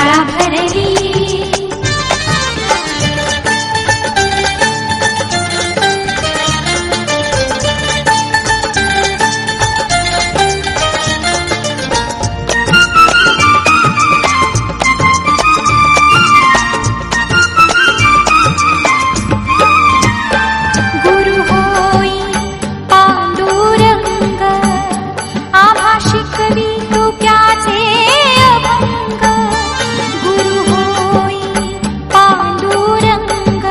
शाळा भरली. गुरु होई पांडुरंग आम्हा शिकवी तो त्याचे अभंग. गुरु होई पांडुरंग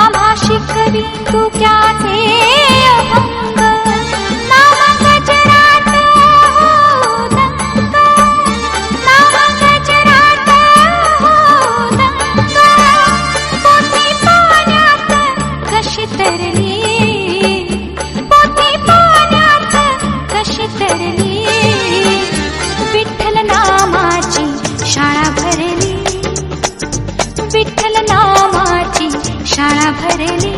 आम्हा शिकवी तो त्याचे अभंग. नाम गजरात हो दंग, नाम गजरात हो दंग. पोथी पाण्यात कशी तरली, पोथी पाण्यात कशी तरली. विठ्ठल नामाची शाळा भरली, विठ्ठल नामाची शाळा भरली.